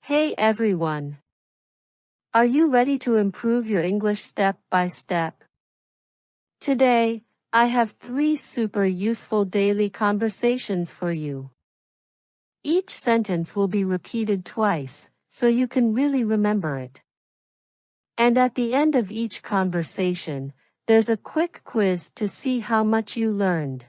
Hey everyone! Are you ready to improve your English step by step? Today, I have 3 super useful daily conversations for you. Each sentence will be repeated twice, so you can really remember it. And at the end of each conversation, there's a quick quiz to see how much you learned.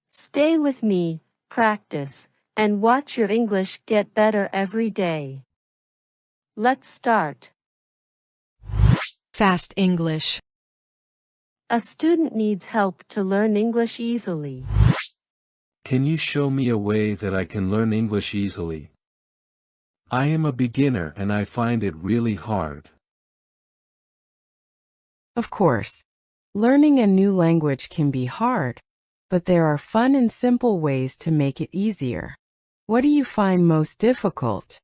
Stay with me, practice, and watch your English get better every day. Let's start. Fast English. A student needs help to learn English easily. Can you show me a way that I can learn English easily? I am a beginner and I find it really hard. Of course, learning a new language can be hard, but there are fun and simple ways to make it easier. What do you find most difficult?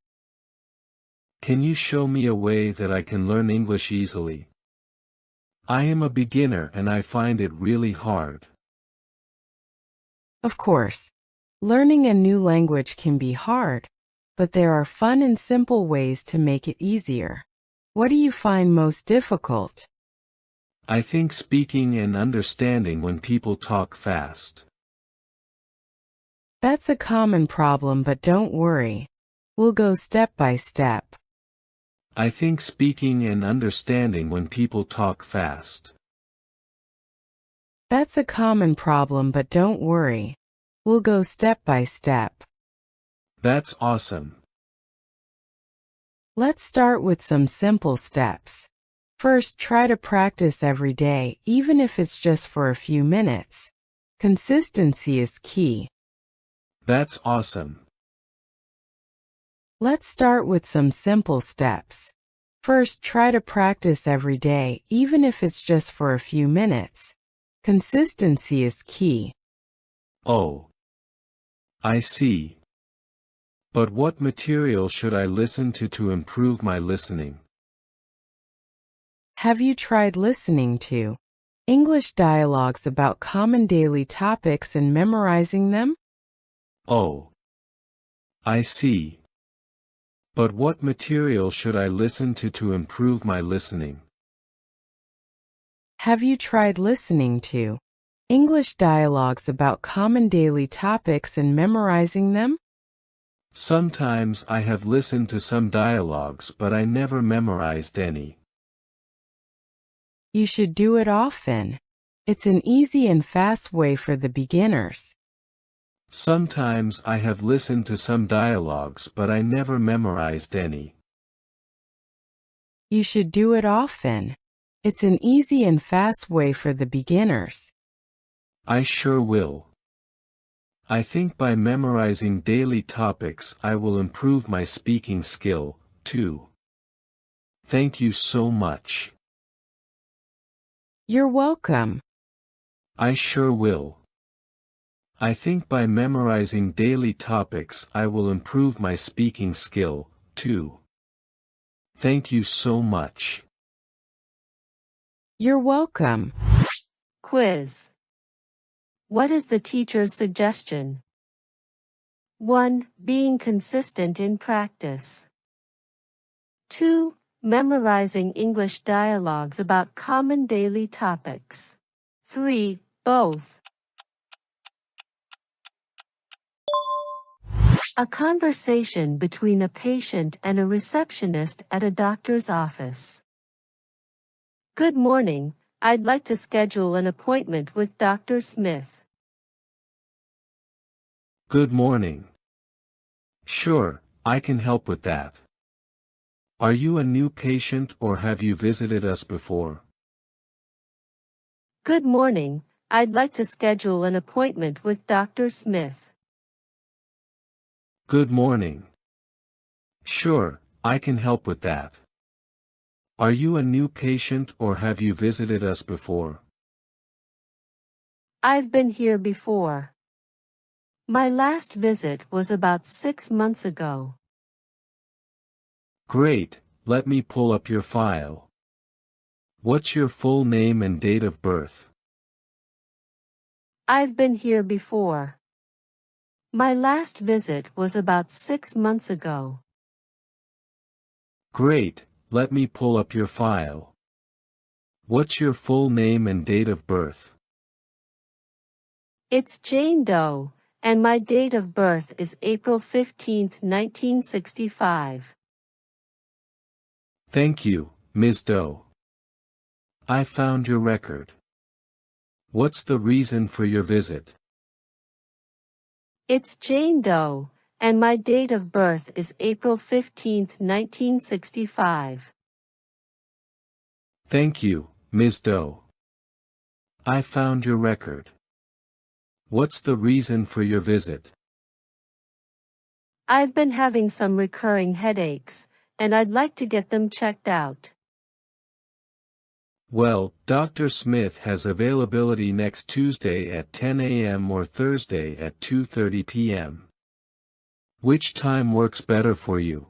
Can you show me a way that I can learn English easily? I am a beginner and I find it really hard. Of course, learning a new language can be hard, but there are fun and simple ways to make it easier. What do you find most difficult? I think speaking and understanding when people talk fast. That's a common problem, but don't worry. We'll go step by step. I think speaking and understanding when people talk fast. That's a common problem, but don't worry. We'll go step by step. That's awesome. Let's start with some simple steps. First, try to practice every day, even if it's just for a few minutes. Consistency is key. That's awesome. Let's start with some simple steps. First, try to practice every day, even if it's just for a few minutes. Consistency is key. Oh. I see. But what material should I listen to improve my listening? Have you tried listening to English dialogues about common daily topics and memorizing them? Oh. I see. But what material should I listen to improve my listening? Have you tried listening to English dialogues about common daily topics and memorizing them? Sometimes I have listened to some dialogues, but I never memorized any. You should do it often. It's an easy and fast way for the beginners. Sometimes I have listened to some dialogues, but I never memorized any. You should do it often. It's an easy and fast way for the beginners. I sure will. I think by memorizing daily topics I will improve my speaking skill, too. Thank you so much. You're welcome. I sure will. I think by memorizing daily topics I will improve my speaking skill, too. Thank you so much. You're welcome. Quiz. What is the teacher's suggestion? 1. Being consistent in practice. 2. Memorizing English dialogues about common daily topics. 3. Both. A conversation between a patient and a receptionist at a doctor's office. Good morning, I'd like to schedule an appointment with Dr. Smith. Good morning. Sure, I can help with that. Are you a new patient or have you visited us before? Good morning, I'd like to schedule an appointment with Dr. Smith. Good morning. Sure, I can help with that. Are you a new patient or have you visited us before? I've been here before. My last visit was about 6 months ago. Great, let me pull up your file. What's your full name and date of birth? I've been here before. My last visit was about 6 months ago. Great, let me pull up your file. What's your full name and date of birth? It's Jane Doe, and my date of birth is April 15th, 1965. Thank you, Ms. Doe. I found your record. What's the reason for your visit? It's Jane Doe, and my date of birth is April 15th, 1965. Thank you, Ms. Doe. I found your record. What's the reason for your visit? I've been having some recurring headaches, and I'd like to get them checked out. Well, Dr. Smith has availability next Tuesday at 10 a.m. or Thursday at 2:30 p.m. Which time works better for you?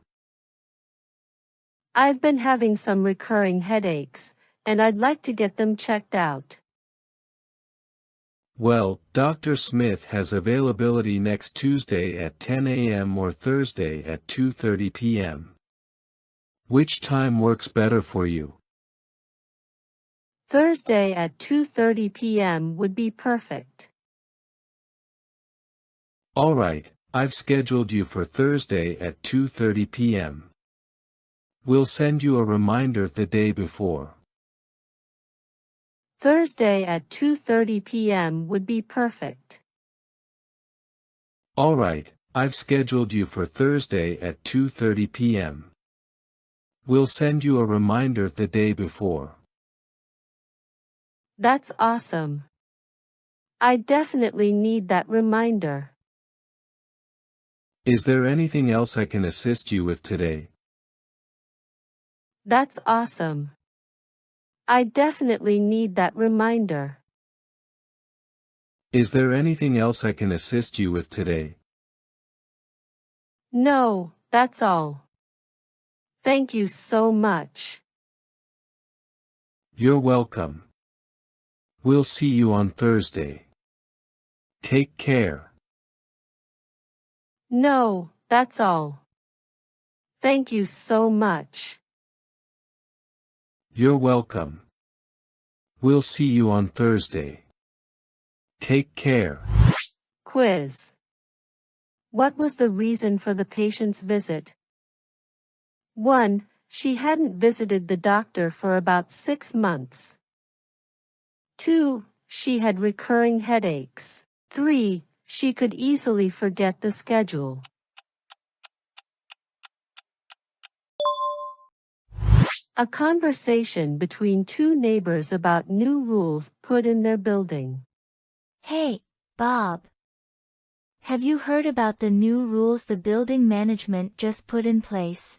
I've been having some recurring headaches, and I'd like to get them checked out. Well, Dr. Smith has availability next Tuesday at 10 a.m. or Thursday at 2:30 p.m. Which time works better for you? Thursday at 2:30 p.m. would be perfect. All right, I've scheduled you for Thursday at 2:30 p.m. We'll send you a reminder the day before. Thursday at 2:30 p.m. would be perfect. All right, I've scheduled you for Thursday at 2:30 p.m. We'll send you a reminder the day before. That's awesome. I definitely need that reminder. Is there anything else I can assist you with today? That's awesome. I definitely need that reminder. Is there anything else I can assist you with today? No, that's all. Thank you so much. You're welcome. We'll see you on Thursday. Take care. No, that's all. Thank you so much. You're welcome. We'll see you on Thursday. Take care. Quiz. What was the reason for the patient's visit? 1. She hadn't visited the doctor for about 6 months. 2. She had recurring headaches. 3. She could easily forget the schedule. A conversation between two neighbors about new rules put in their building. Hey, Bob. Have you heard about the new rules the building management just put in place?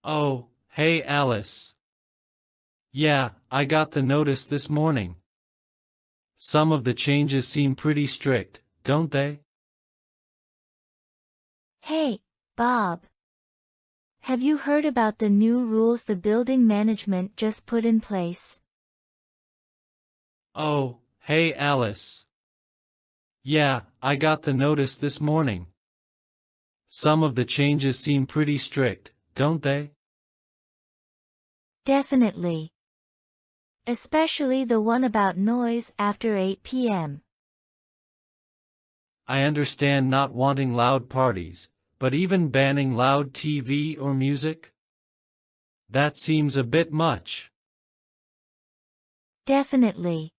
Oh, hey Alice. Yeah, I got the notice this morning. Some of the changes seem pretty strict, don't they? Hey, Bob. Have you heard about the new rules the building management just put in place? Oh, hey Alice. Yeah, I got the notice this morning. Some of the changes seem pretty strict, don't they? Definitely. Especially the one about noise after 8 p.m. I understand not wanting loud parties, but even banning loud TV or music? That seems a bit much. Definitely.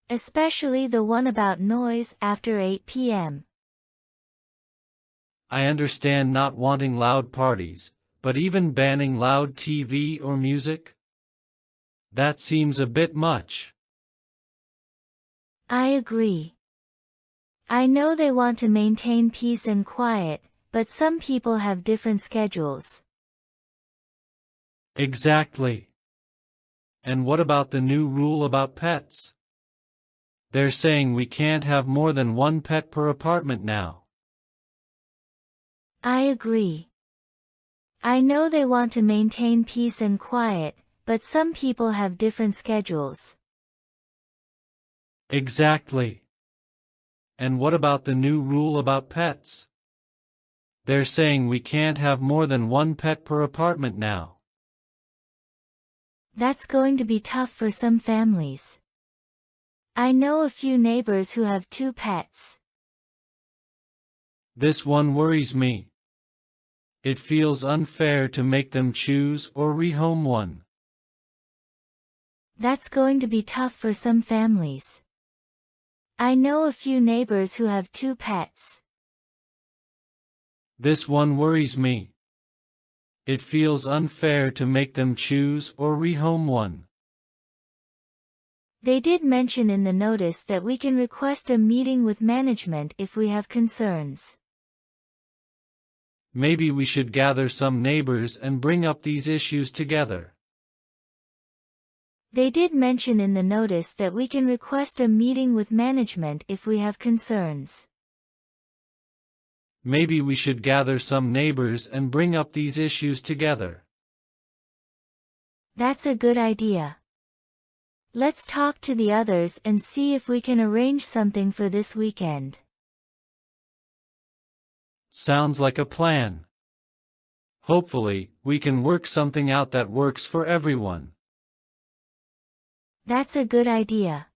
Especially the one about noise after 8 p.m. I understand not wanting loud parties, but even banning loud TV or music? That seems a bit much. I agree. I know they want to maintain peace and quiet, but some people have different schedules. Exactly. And what about the new rule about pets? They're saying we can't have more than one pet per apartment now. I agree. I know they want to maintain peace and quiet, but some people have different schedules. Exactly. And what about the new rule about pets? They're saying we can't have more than one pet per apartment now. That's going to be tough for some families. I know a few neighbors who have 2 pets. This one worries me. It feels unfair to make them choose or rehome one. That's going to be tough for some families. I know a few neighbors who have 2 pets. This one worries me. It feels unfair to make them choose or rehome one. They did mention in the notice that we can request a meeting with management if we have concerns. Maybe we should gather some neighbors and bring up these issues together. They did mention in the notice that we can request a meeting with management if we have concerns. Maybe we should gather some neighbors and bring up these issues together. That's a good idea. Let's talk to the others and see if we can arrange something for this weekend. Sounds like a plan. Hopefully, we can work something out that works for everyone. That's a good idea.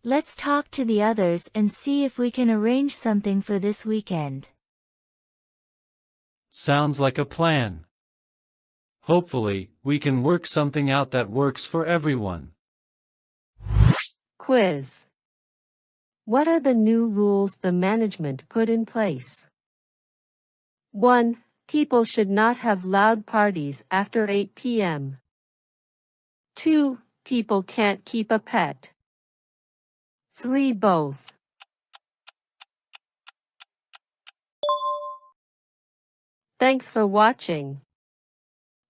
Let's talk to the others and see if we can arrange something for this weekend. Sounds like a plan. Hopefully, we can work something out that works for everyone. Quiz. What are the new rules the management put in place? 1. People should not have loud parties after 8 p.m. 2. People can't keep a pet. 3. Both. Thanks for watching.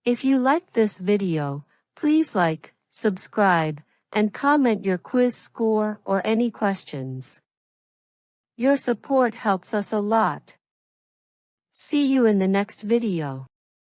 If you liked this video, please like, subscribe, and comment your quiz score or any questions. Your support helps us a lot. See you in the next video.